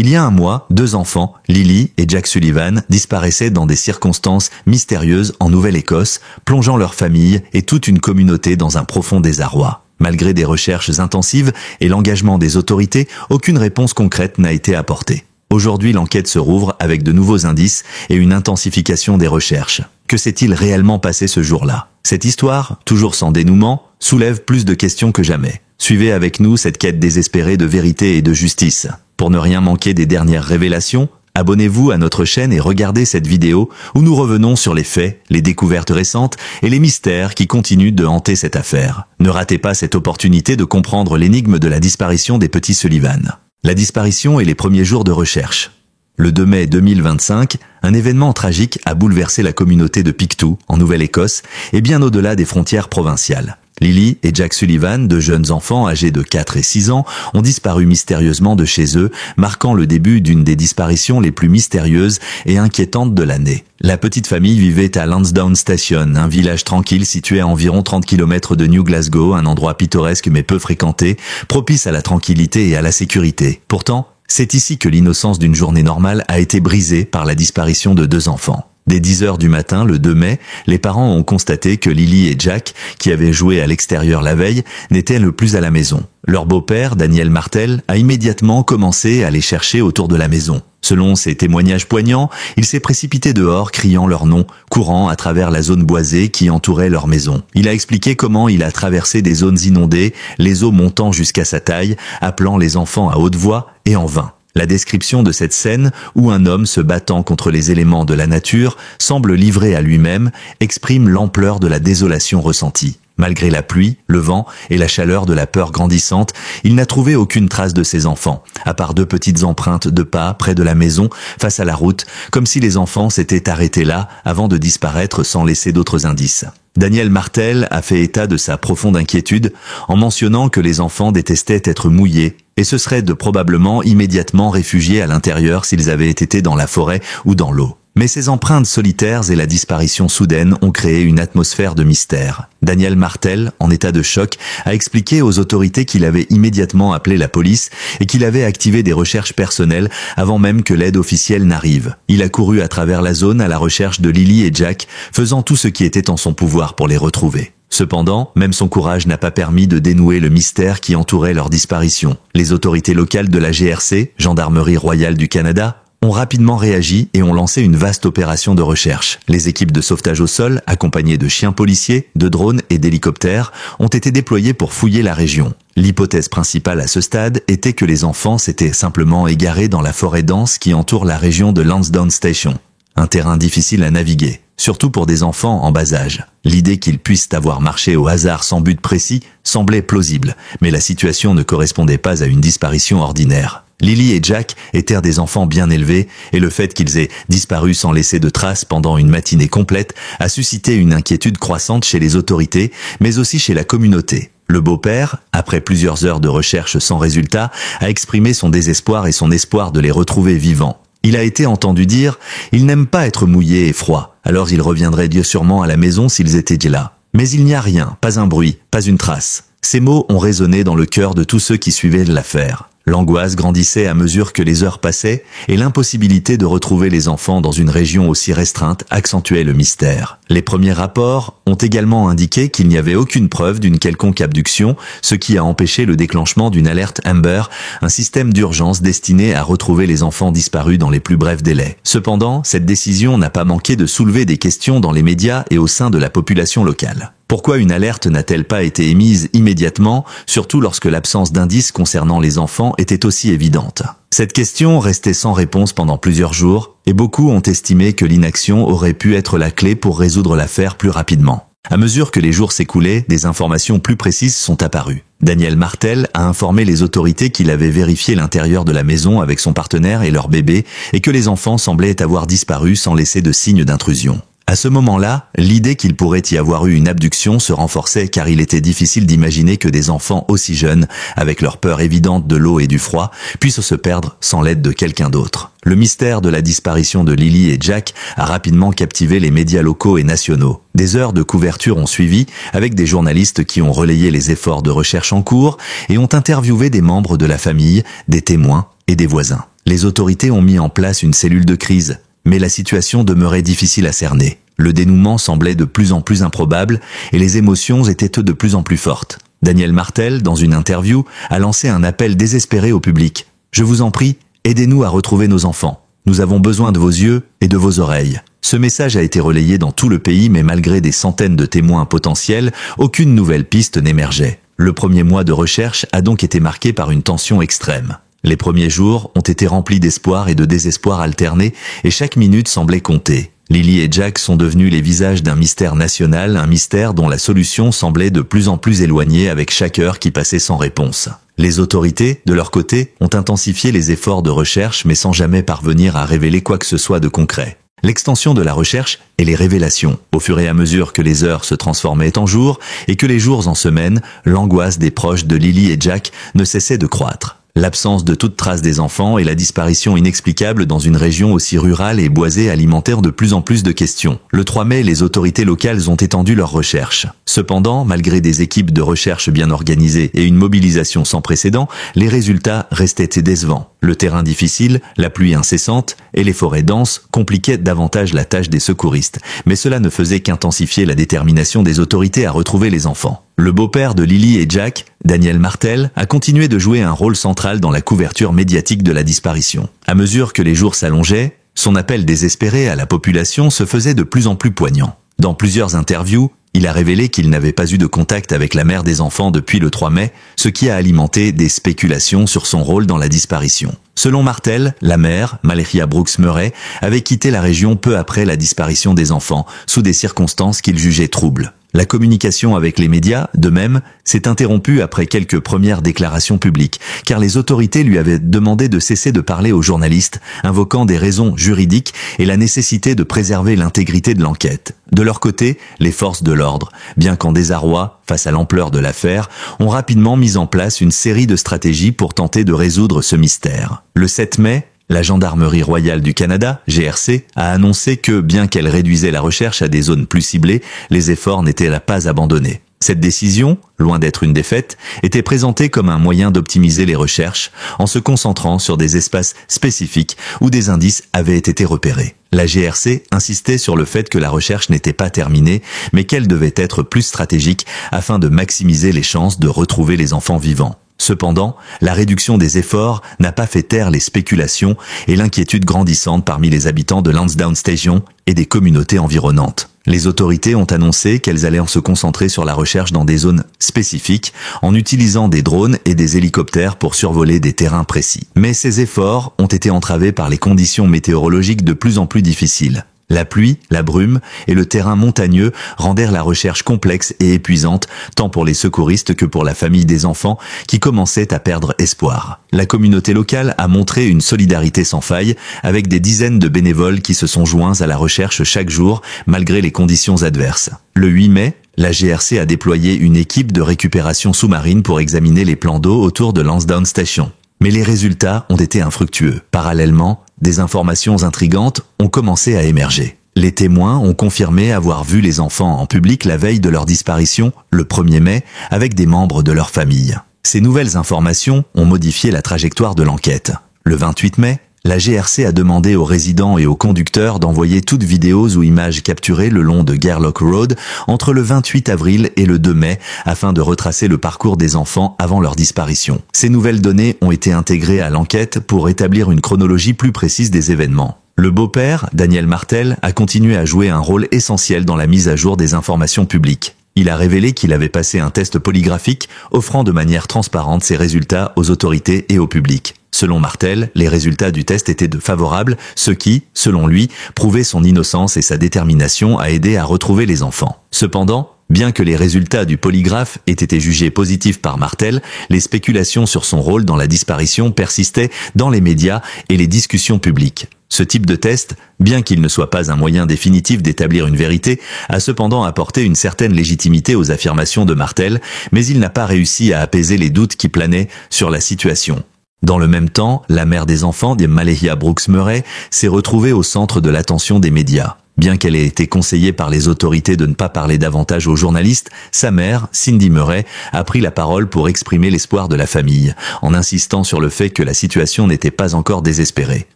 Il y a un mois, 2 enfants, Lily et Jack Sullivan, disparaissaient dans des circonstances mystérieuses en Nouvelle-Écosse, plongeant leur famille et toute une communauté dans un profond désarroi. Malgré des recherches intensives et l'engagement des autorités, aucune réponse concrète n'a été apportée. Aujourd'hui, l'enquête se rouvre avec de nouveaux indices et une intensification des recherches. Que s'est-il réellement passé ce jour-là? Cette histoire, toujours sans dénouement, soulève plus de questions que jamais. Suivez avec nous cette quête désespérée de vérité et de justice. Pour ne rien manquer des dernières révélations, abonnez-vous à notre chaîne et regardez cette vidéo où nous revenons sur les faits, les découvertes récentes et les mystères qui continuent de hanter cette affaire. Ne ratez pas cette opportunité de comprendre l'énigme de la disparition des petits Sullivan. La disparition et les premiers jours de recherche. Le 2 mai 2025, un événement tragique a bouleversé la communauté de Pictou, en Nouvelle-Écosse, et bien au-delà des frontières provinciales. Lily et Jack Sullivan, 2 jeunes enfants âgés de 4 et 6 ans, ont disparu mystérieusement de chez eux, marquant le début d'une des disparitions les plus mystérieuses et inquiétantes de l'année. La petite famille vivait à Lansdowne Station, un village tranquille situé à environ 30 km de New Glasgow, un endroit pittoresque mais peu fréquenté, propice à la tranquillité et à la sécurité. Pourtant, c'est ici que l'innocence d'une journée normale a été brisée par la disparition de 2 enfants. Dès 10 heures du matin, le 2 mai, les parents ont constaté que Lily et Jack, qui avaient joué à l'extérieur la veille, n'étaient plus à la maison. Leur beau-père, Daniel Martel, a immédiatement commencé à les chercher autour de la maison. Selon ses témoignages poignants, il s'est précipité dehors, criant leur nom, courant à travers la zone boisée qui entourait leur maison. Il a expliqué comment il a traversé des zones inondées, les eaux montant jusqu'à sa taille, appelant les enfants à haute voix et en vain. La description de cette scène, où un homme se battant contre les éléments de la nature semble livré à lui-même, exprime l'ampleur de la désolation ressentie. Malgré la pluie, le vent et la chaleur de la peur grandissante, il n'a trouvé aucune trace de ses enfants, à part 2 petites empreintes de pas près de la maison, face à la route, comme si les enfants s'étaient arrêtés là avant de disparaître sans laisser d'autres indices. Daniel Martel a fait état de sa profonde inquiétude en mentionnant que les enfants détestaient être mouillés et se seraient probablement immédiatement réfugiés à l'intérieur s'ils avaient été dans la forêt ou dans l'eau. Mais ces empreintes solitaires et la disparition soudaine ont créé une atmosphère de mystère. Daniel Martel, en état de choc, a expliqué aux autorités qu'il avait immédiatement appelé la police et qu'il avait activé des recherches personnelles avant même que l'aide officielle n'arrive. Il a couru à travers la zone à la recherche de Lily et Jack, faisant tout ce qui était en son pouvoir pour les retrouver. Cependant, même son courage n'a pas permis de dénouer le mystère qui entourait leur disparition. Les autorités locales de la GRC, Gendarmerie royale du Canada, ont rapidement réagi et ont lancé une vaste opération de recherche. Les équipes de sauvetage au sol, accompagnées de chiens policiers, de drones et d'hélicoptères, ont été déployées pour fouiller la région. L'hypothèse principale à ce stade était que les enfants s'étaient simplement égarés dans la forêt dense qui entoure la région de Lansdowne Station. Un terrain difficile à naviguer, surtout pour des enfants en bas âge. L'idée qu'ils puissent avoir marché au hasard sans but précis semblait plausible, mais la situation ne correspondait pas à une disparition ordinaire. Lily et Jack étaient des enfants bien élevés et le fait qu'ils aient disparu sans laisser de traces pendant une matinée complète a suscité une inquiétude croissante chez les autorités, mais aussi chez la communauté. Le beau-père, après plusieurs heures de recherche sans résultat, a exprimé son désespoir et son espoir de les retrouver vivants. Il a été entendu dire « Ils n'aiment pas être mouillés et froids, alors ils reviendraient sûrement à la maison s'ils étaient là. » Mais il n'y a rien, pas un bruit, pas une trace. Ces mots ont résonné dans le cœur de tous ceux qui suivaient l'affaire. L'angoisse grandissait à mesure que les heures passaient et l'impossibilité de retrouver les enfants dans une région aussi restreinte accentuait le mystère. Les premiers rapports ont également indiqué qu'il n'y avait aucune preuve d'une quelconque abduction, ce qui a empêché le déclenchement d'une alerte Amber, un système d'urgence destiné à retrouver les enfants disparus dans les plus brefs délais. Cependant, cette décision n'a pas manqué de soulever des questions dans les médias et au sein de la population locale. Pourquoi une alerte n'a-t-elle pas été émise immédiatement, surtout lorsque l'absence d'indices concernant les enfants était aussi évidente? Cette question restait sans réponse pendant plusieurs jours, et beaucoup ont estimé que l'inaction aurait pu être la clé pour résoudre l'affaire plus rapidement. À mesure que les jours s'écoulaient, des informations plus précises sont apparues. Daniel Martel a informé les autorités qu'il avait vérifié l'intérieur de la maison avec son partenaire et leur bébé, et que les enfants semblaient avoir disparu sans laisser de signe d'intrusion. À ce moment-là, l'idée qu'il pourrait y avoir eu une abduction se renforçait car il était difficile d'imaginer que des enfants aussi jeunes, avec leur peur évidente de l'eau et du froid, puissent se perdre sans l'aide de quelqu'un d'autre. Le mystère de la disparition de Lily et Jack a rapidement captivé les médias locaux et nationaux. Des heures de couverture ont suivi, avec des journalistes qui ont relayé les efforts de recherche en cours et ont interviewé des membres de la famille, des témoins et des voisins. Les autorités ont mis en place une cellule de crise, mais la situation demeurait difficile à cerner. Le dénouement semblait de plus en plus improbable et les émotions étaient de plus en plus fortes. Daniel Martel, dans une interview, a lancé un appel désespéré au public. « Je vous en prie, aidez-nous à retrouver nos enfants. Nous avons besoin de vos yeux et de vos oreilles. » Ce message a été relayé dans tout le pays, mais malgré des centaines de témoins potentiels, aucune nouvelle piste n'émergeait. Le premier mois de recherche a donc été marqué par une tension extrême. Les premiers jours ont été remplis d'espoir et de désespoir alternés, et chaque minute semblait compter. Lily et Jack sont devenus les visages d'un mystère national, un mystère dont la solution semblait de plus en plus éloignée avec chaque heure qui passait sans réponse. Les autorités, de leur côté, ont intensifié les efforts de recherche mais sans jamais parvenir à révéler quoi que ce soit de concret. L'extension de la recherche et les révélations, au fur et à mesure que les heures se transformaient en jours et que les jours en semaines, l'angoisse des proches de Lily et Jack ne cessait de croître. L'absence de toute trace des enfants et la disparition inexplicable dans une région aussi rurale et boisée alimentèrent de plus en plus de questions. Le 3 mai, les autorités locales ont étendu leurs recherches. Cependant, malgré des équipes de recherche bien organisées et une mobilisation sans précédent, les résultats restaient décevants. Le terrain difficile, la pluie incessante et les forêts denses compliquaient davantage la tâche des secouristes, mais cela ne faisait qu'intensifier la détermination des autorités à retrouver les enfants. Le beau-père de Lily et Jack, Daniel Martel, a continué de jouer un rôle central dans la couverture médiatique de la disparition. À mesure que les jours s'allongeaient, son appel désespéré à la population se faisait de plus en plus poignant. Dans plusieurs interviews, il a révélé qu'il n'avait pas eu de contact avec la mère des enfants depuis le 3 mai, ce qui a alimenté des spéculations sur son rôle dans la disparition. Selon Martel, la mère, Maléria Brooks Murray, avait quitté la région peu après la disparition des enfants, sous des circonstances qu'il jugeait troubles. La communication avec les médias, de même, s'est interrompue après quelques premières déclarations publiques, car les autorités lui avaient demandé de cesser de parler aux journalistes, invoquant des raisons juridiques et la nécessité de préserver l'intégrité de l'enquête. De leur côté, les forces de l'ordre, bien qu'en désarroi face à l'ampleur de l'affaire, ont rapidement mis en place une série de stratégies pour tenter de résoudre ce mystère. Le 7 mai, la Gendarmerie royale du Canada, GRC, a annoncé que, bien qu'elle réduisait la recherche à des zones plus ciblées, les efforts n'étaient pas abandonnés. Cette décision, loin d'être une défaite, était présentée comme un moyen d'optimiser les recherches en se concentrant sur des espaces spécifiques où des indices avaient été repérés. La GRC insistait sur le fait que la recherche n'était pas terminée, mais qu'elle devait être plus stratégique afin de maximiser les chances de retrouver les enfants vivants. Cependant, la réduction des efforts n'a pas fait taire les spéculations et l'inquiétude grandissante parmi les habitants de Lansdowne Station et des communautés environnantes. Les autorités ont annoncé qu'elles allaient se concentrer sur la recherche dans des zones spécifiques en utilisant des drones et des hélicoptères pour survoler des terrains précis. Mais ces efforts ont été entravés par les conditions météorologiques de plus en plus difficiles. La pluie, la brume et le terrain montagneux rendèrent la recherche complexe et épuisante, tant pour les secouristes que pour la famille des enfants qui commençaient à perdre espoir. La communauté locale a montré une solidarité sans faille, avec des dizaines de bénévoles qui se sont joints à la recherche chaque jour, malgré les conditions adverses. Le 8 mai, la GRC a déployé une équipe de récupération sous-marine pour examiner les plans d'eau autour de Lansdowne Station. Mais les résultats ont été infructueux. Parallèlement, des informations intrigantes ont commencé à émerger. Les témoins ont confirmé avoir vu les enfants en public la veille de leur disparition, le 1er mai, avec des membres de leur famille. Ces nouvelles informations ont modifié la trajectoire de l'enquête. Le 28 mai, la GRC a demandé aux résidents et aux conducteurs d'envoyer toutes vidéos ou images capturées le long de Gairloch Road entre le 28 avril et le 2 mai afin de retracer le parcours des enfants avant leur disparition. Ces nouvelles données ont été intégrées à l'enquête pour établir une chronologie plus précise des événements. Le beau-père, Daniel Martel, a continué à jouer un rôle essentiel dans la mise à jour des informations publiques. Il a révélé qu'il avait passé un test polygraphique, offrant de manière transparente ses résultats aux autorités et au public. Selon Martel, les résultats du test étaient favorables, ce qui, selon lui, prouvait son innocence et sa détermination à aider à retrouver les enfants. Cependant, bien que les résultats du polygraphe aient été jugés positifs par Martel, les spéculations sur son rôle dans la disparition persistaient dans les médias et les discussions publiques. Ce type de test, bien qu'il ne soit pas un moyen définitif d'établir une vérité, a cependant apporté une certaine légitimité aux affirmations de Martel, mais il n'a pas réussi à apaiser les doutes qui planaient sur la situation. Dans le même temps, la mère des enfants, Maléria Brooks Murray, s'est retrouvée au centre de l'attention des médias. Bien qu'elle ait été conseillée par les autorités de ne pas parler davantage aux journalistes, sa mère, Cindy Murray, a pris la parole pour exprimer l'espoir de la famille, en insistant sur le fait que la situation n'était pas encore désespérée.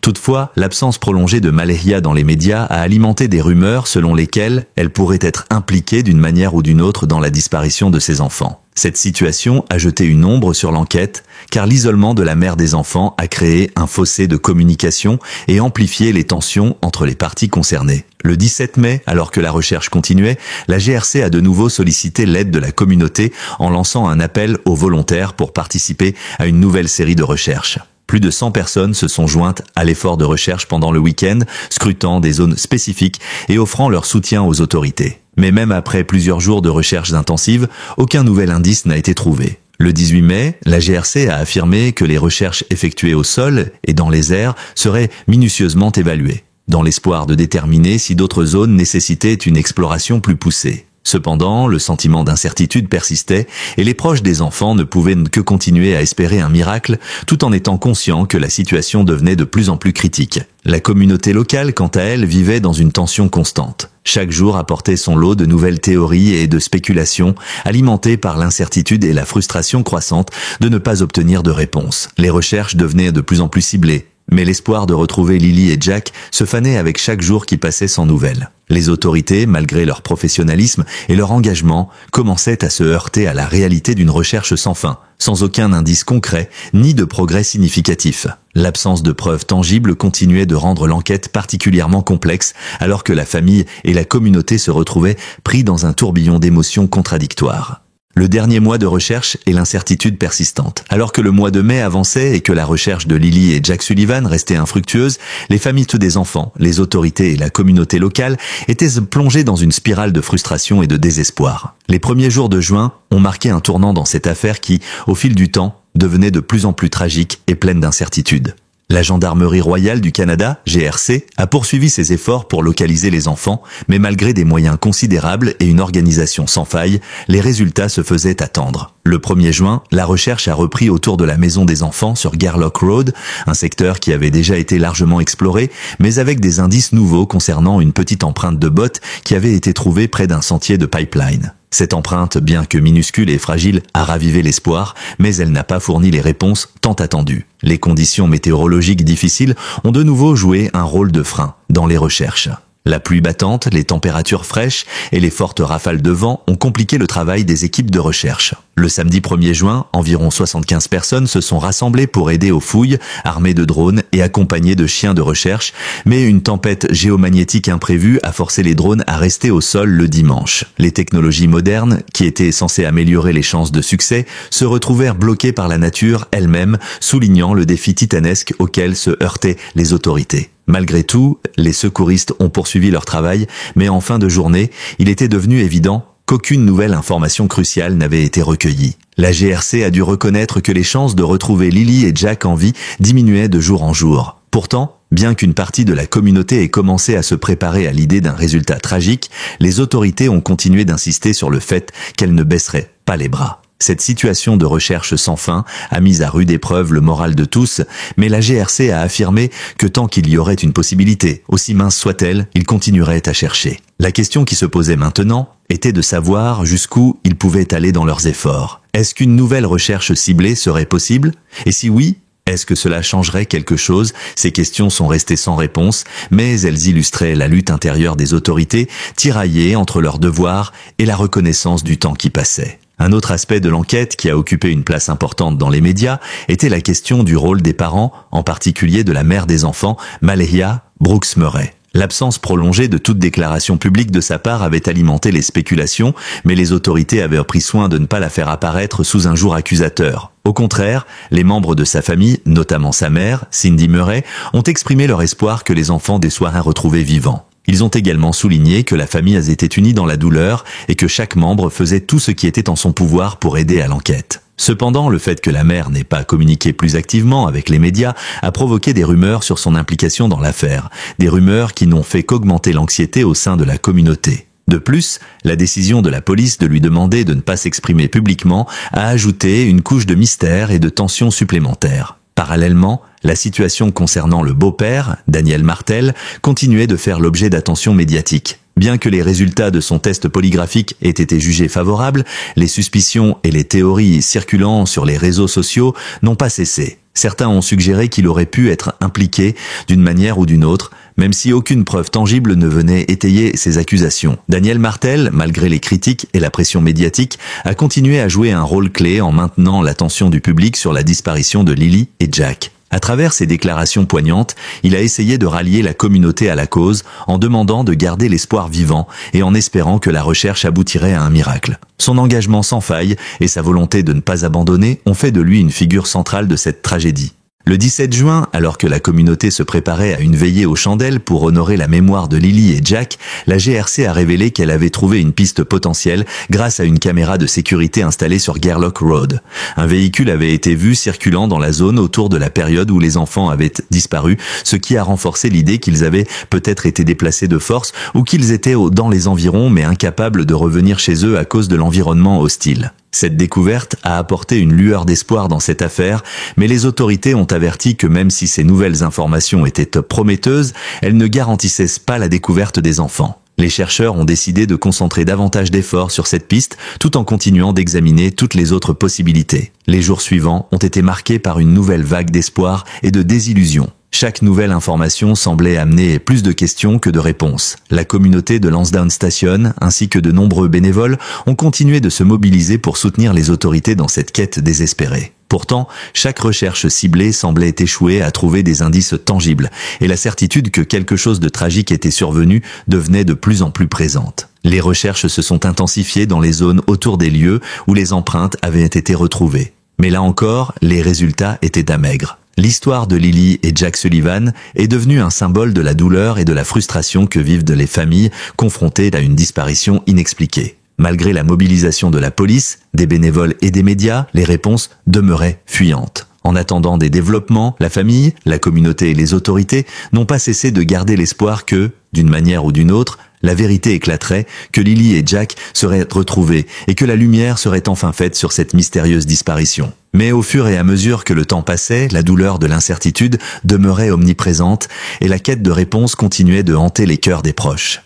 Toutefois, l'absence prolongée de Malehia dans les médias a alimenté des rumeurs selon lesquelles elle pourrait être impliquée d'une manière ou d'une autre dans la disparition de ses enfants. Cette situation a jeté une ombre sur l'enquête, car l'isolement de la mère des enfants a créé un fossé de communication et amplifié les tensions entre les parties concernées. Le 17 mai, alors que la recherche continuait, la GRC a de nouveau sollicité l'aide de la communauté en lançant un appel aux volontaires pour participer à une nouvelle série de recherches. Plus de 100 personnes se sont jointes à l'effort de recherche pendant le week-end, scrutant des zones spécifiques et offrant leur soutien aux autorités. Mais même après plusieurs jours de recherches intensives, aucun nouvel indice n'a été trouvé. Le 18 mai, la GRC a affirmé que les recherches effectuées au sol et dans les airs seraient minutieusement évaluées, dans l'espoir de déterminer si d'autres zones nécessitaient une exploration plus poussée. Cependant, le sentiment d'incertitude persistait et les proches des enfants ne pouvaient que continuer à espérer un miracle tout en étant conscients que la situation devenait de plus en plus critique. La communauté locale, quant à elle, vivait dans une tension constante. Chaque jour apportait son lot de nouvelles théories et de spéculations, alimentées par l'incertitude et la frustration croissante de ne pas obtenir de réponse. Les recherches devenaient de plus en plus ciblées. Mais l'espoir de retrouver Lily et Jack se fanait avec chaque jour qui passait sans nouvelles. Les autorités, malgré leur professionnalisme et leur engagement, commençaient à se heurter à la réalité d'une recherche sans fin, sans aucun indice concret ni de progrès significatif. L'absence de preuves tangibles continuait de rendre l'enquête particulièrement complexe, alors que la famille et la communauté se retrouvaient pris dans un tourbillon d'émotions contradictoires. Le dernier mois de recherche et l'incertitude persistante. Alors que le mois de mai avançait et que la recherche de Lily et Jack Sullivan restait infructueuse, les familles des enfants, les autorités et la communauté locale étaient plongées dans une spirale de frustration et de désespoir. Les premiers jours de juin ont marqué un tournant dans cette affaire qui, au fil du temps, devenait de plus en plus tragique et pleine d'incertitudes. La Gendarmerie royale du Canada, GRC, a poursuivi ses efforts pour localiser les enfants, mais malgré des moyens considérables et une organisation sans faille, les résultats se faisaient attendre. Le 1er juin, la recherche a repris autour de la maison des enfants sur Garlock Road, un secteur qui avait déjà été largement exploré, mais avec des indices nouveaux concernant une petite empreinte de botte qui avait été trouvée près d'un sentier de pipeline. Cette empreinte, bien que minuscule et fragile, a ravivé l'espoir, mais elle n'a pas fourni les réponses tant attendues. Les conditions météorologiques difficiles ont de nouveau joué un rôle de frein dans les recherches. La pluie battante, les températures fraîches et les fortes rafales de vent ont compliqué le travail des équipes de recherche. Le samedi 1er juin, environ 75 personnes se sont rassemblées pour aider aux fouilles, armées de drones et accompagnées de chiens de recherche, mais une tempête géomagnétique imprévue a forcé les drones à rester au sol le dimanche. Les technologies modernes, qui étaient censées améliorer les chances de succès, se retrouvèrent bloquées par la nature elle-même, soulignant le défi titanesque auquel se heurtaient les autorités. Malgré tout, les secouristes ont poursuivi leur travail, mais en fin de journée, il était devenu évident qu'aucune nouvelle information cruciale n'avait été recueillie. La GRC a dû reconnaître que les chances de retrouver Lily et Jack en vie diminuaient de jour en jour. Pourtant, bien qu'une partie de la communauté ait commencé à se préparer à l'idée d'un résultat tragique, les autorités ont continué d'insister sur le fait qu'elles ne baisseraient pas les bras. Cette situation de recherche sans fin a mis à rude épreuve le moral de tous, mais la GRC a affirmé que tant qu'il y aurait une possibilité, aussi mince soit-elle, ils continueraient à chercher. La question qui se posait maintenant était de savoir jusqu'où ils pouvaient aller dans leurs efforts. Est-ce qu'une nouvelle recherche ciblée serait possible? Et si oui, est-ce que cela changerait quelque chose? Ces questions sont restées sans réponse, mais elles illustraient la lutte intérieure des autorités, tiraillées entre leurs devoirs et la reconnaissance du temps qui passait. Un autre aspect de l'enquête qui a occupé une place importante dans les médias était la question du rôle des parents, en particulier de la mère des enfants, Malehia Brooks Murray. L'absence prolongée de toute déclaration publique de sa part avait alimenté les spéculations, mais les autorités avaient pris soin de ne pas la faire apparaître sous un jour accusateur. Au contraire, les membres de sa famille, notamment sa mère, Cindy Murray, ont exprimé leur espoir que les enfants soient retrouvés vivants. Ils ont également souligné que la famille était unie dans la douleur et que chaque membre faisait tout ce qui était en son pouvoir pour aider à l'enquête. Cependant, le fait que la mère n'ait pas communiqué plus activement avec les médias a provoqué des rumeurs sur son implication dans l'affaire, des rumeurs qui n'ont fait qu'augmenter l'anxiété au sein de la communauté. De plus, la décision de la police de lui demander de ne pas s'exprimer publiquement a ajouté une couche de mystère et de tension supplémentaire. Parallèlement, la situation concernant le beau-père, Daniel Martel, continuait de faire l'objet d'attention médiatique. Bien que les résultats de son test polygraphique aient été jugés favorables, les suspicions et les théories circulant sur les réseaux sociaux n'ont pas cessé. Certains ont suggéré qu'il aurait pu être impliqué d'une manière ou d'une autre, même si aucune preuve tangible ne venait étayer ces accusations. Daniel Martel, malgré les critiques et la pression médiatique, a continué à jouer un rôle clé en maintenant l'attention du public sur la disparition de Lily et Jack. À travers ses déclarations poignantes, il a essayé de rallier la communauté à la cause en demandant de garder l'espoir vivant et en espérant que la recherche aboutirait à un miracle. Son engagement sans faille et sa volonté de ne pas abandonner ont fait de lui une figure centrale de cette tragédie. Le 17 juin, alors que la communauté se préparait à une veillée aux chandelles pour honorer la mémoire de Lily et Jack, la GRC a révélé qu'elle avait trouvé une piste potentielle grâce à une caméra de sécurité installée sur Gairloch Road. Un véhicule avait été vu circulant dans la zone autour de la période où les enfants avaient disparu, ce qui a renforcé l'idée qu'ils avaient peut-être été déplacés de force ou qu'ils étaient dans les environs mais incapables de revenir chez eux à cause de l'environnement hostile. Cette découverte a apporté une lueur d'espoir dans cette affaire, mais les autorités ont averti que même si ces nouvelles informations étaient prometteuses, elles ne garantissaient pas la découverte des enfants. Les chercheurs ont décidé de concentrer davantage d'efforts sur cette piste, tout en continuant d'examiner toutes les autres possibilités. Les jours suivants ont été marqués par une nouvelle vague d'espoir et de désillusion. Chaque nouvelle information semblait amener plus de questions que de réponses. La communauté de Lansdowne Station, ainsi que de nombreux bénévoles, ont continué de se mobiliser pour soutenir les autorités dans cette quête désespérée. Pourtant, chaque recherche ciblée semblait échouer à trouver des indices tangibles, et la certitude que quelque chose de tragique était survenu devenait de plus en plus présente. Les recherches se sont intensifiées dans les zones autour des lieux où les empreintes avaient été retrouvées. Mais là encore, les résultats étaient maigres. L'histoire de Lily et Jack Sullivan est devenue un symbole de la douleur et de la frustration que vivent les familles confrontées à une disparition inexpliquée. Malgré la mobilisation de la police, des bénévoles et des médias, les réponses demeuraient fuyantes. En attendant des développements, la famille, la communauté et les autorités n'ont pas cessé de garder l'espoir que, d'une manière ou d'une autre, la vérité éclaterait, que Lily et Jack seraient retrouvés et que la lumière serait enfin faite sur cette mystérieuse disparition. Mais au fur et à mesure que le temps passait, la douleur de l'incertitude demeurait omniprésente et la quête de réponses continuait de hanter les cœurs des proches.